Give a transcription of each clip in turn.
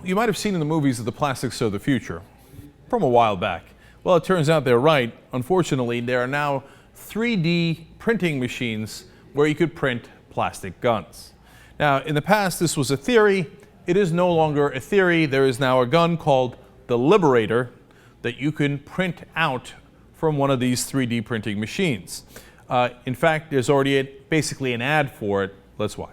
you might have seen in the movies that the plastics are the future from a while back. Well, it turns out they're right. Unfortunately, there are now 3D printing machines where you could print plastic guns. Now, in the past, this was a theory. It is no longer a theory. There is now a gun called the Liberator that you can print out from one of these 3D printing machines. In fact, there's already basically an ad for it. Let's watch.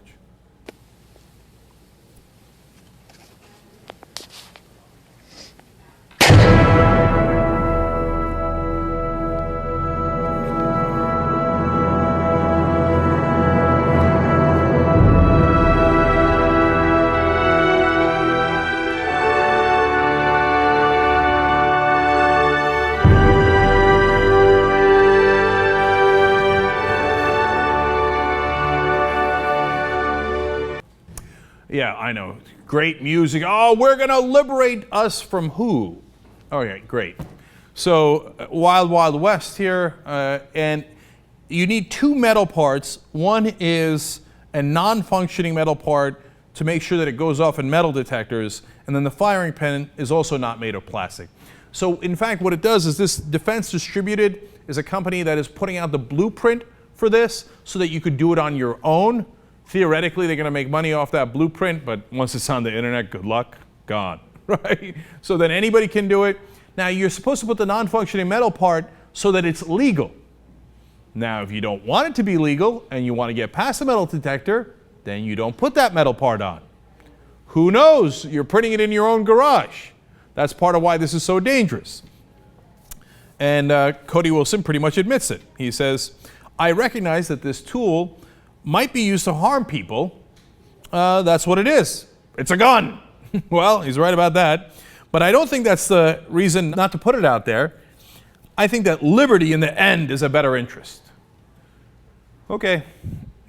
Yeah, I know. Great music. Oh, we're going to liberate us from who? Okay, great. So, Wild Wild West here, and you need two metal parts. One is a non-functioning metal part to make sure that it goes off in metal detectors, and then the firing pin is also not made of plastic. So, in fact, what it does is this Defense Distributed is a company that is putting out the blueprint for this so that you could do it on your own. Theoretically, they're going to make money off that blueprint, but once it's on the internet, good luck, gone, right? So then anybody can do it. Now, you're supposed to put the non-functioning metal part so that it's legal. Now, if you don't want it to be legal and you want to get past the metal detector, then you don't put that metal part on. Who knows? You're printing it in your own garage. That's part of why this is so dangerous. And Cody Wilson pretty much admits it. He says, I recognize that this tool might be used to harm people. That's what it is. It's a gun. Well, he's right about that. But I don't think that's the reason not to put it out there. I think that liberty in the end is a better interest. Okay.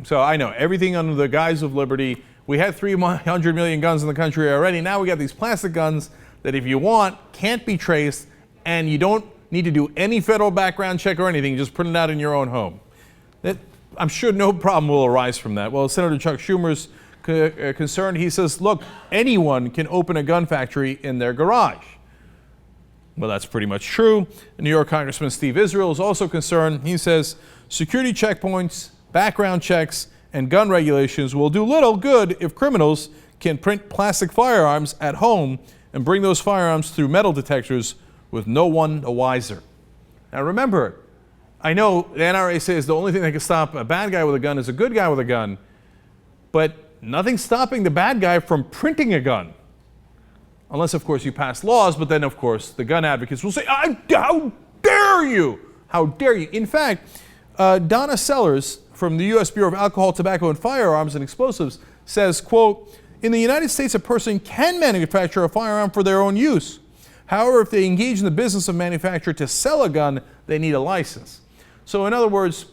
So I know everything under the guise of liberty. We had 300 million guns in the country already. Now we got these plastic guns that if you want, can't be traced, and you don't need to do any federal background check or anything. Just print it out in your own home. I'm sure no problem will arise from that. Well, Senator Chuck Schumer's concerned. He says, look, anyone can open a gun factory in their garage. Well, that's pretty much true. New York Congressman Steve Israel is also concerned. He says, security checkpoints, background checks, and gun regulations will do little good if criminals can print plastic firearms at home and bring those firearms through metal detectors with no one the wiser. Now remember, I know the NRA says the only thing that can stop a bad guy with a gun is a good guy with a gun, but nothing's stopping the bad guy from printing a gun. Unless, of course, you pass laws, but then, of course, the gun advocates will say, how dare you? How dare you? In fact, Donna Sellers from the U.S. Bureau of Alcohol, Tobacco, and Firearms and Explosives says, quote, in the United States, a person can manufacture a firearm for their own use. However, if they engage in the business of manufacture to sell a gun, they need a license. So in other words,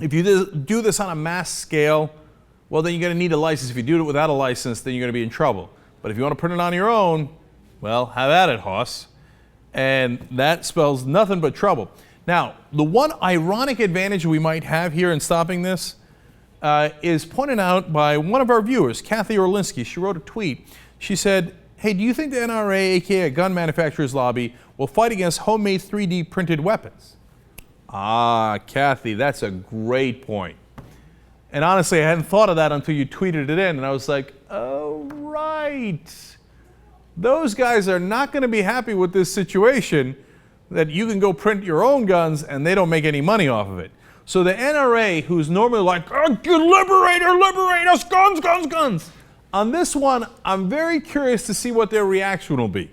if you do this on a mass scale, well, then you're going to need a license. If you do it without a license, then you're going to be in trouble. But if you want to print it on your own, well, have at it, Hoss. And that spells nothing but trouble. Now, the one ironic advantage we might have here in stopping this is pointed out by one of our viewers, Kathy Orlinsky. She wrote a tweet. She said, hey, do you think the NRA, aka gun manufacturers lobby, will fight against homemade 3D printed weapons? Ah, Kathy, that's a great point. And honestly, I hadn't thought of that until you tweeted it in, and I was like, oh, right. Those guys are not going to be happy with this situation that you can go print your own guns and they don't make any money off of it. So the NRA, who's normally like, oh, Liberator, liberate us, guns, guns, guns. On this one, I'm very curious to see what their reaction will be.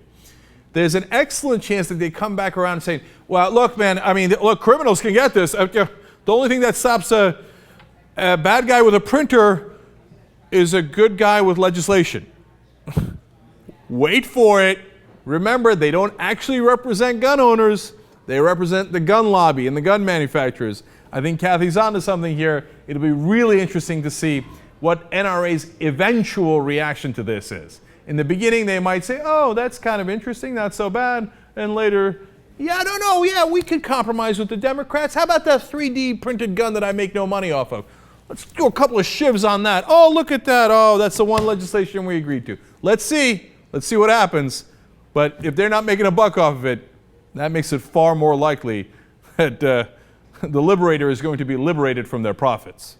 There's an excellent chance that they come back around and say, well, look, man, I mean, look, criminals can get this. The only thing that stops a bad guy with a printer is a good guy with legislation. Wait for it. Remember, they don't actually represent gun owners. They represent the gun lobby and the gun manufacturers. I think Kathy's onto something here. It'll be really interesting to see what NRA's eventual reaction to this is. In the beginning, they might say, oh, that's kind of interesting, not so bad. And later, yeah, I don't know, yeah, we could compromise with the Democrats. How about that 3D printed gun that I make no money off of? Let's do a couple of shivs on that. Oh, look at that. Oh, that's the one legislation we agreed to. Let's see. Let's see what happens. But if they're not making a buck off of it, that makes it far more likely that the Liberator is going to be liberated from their profits.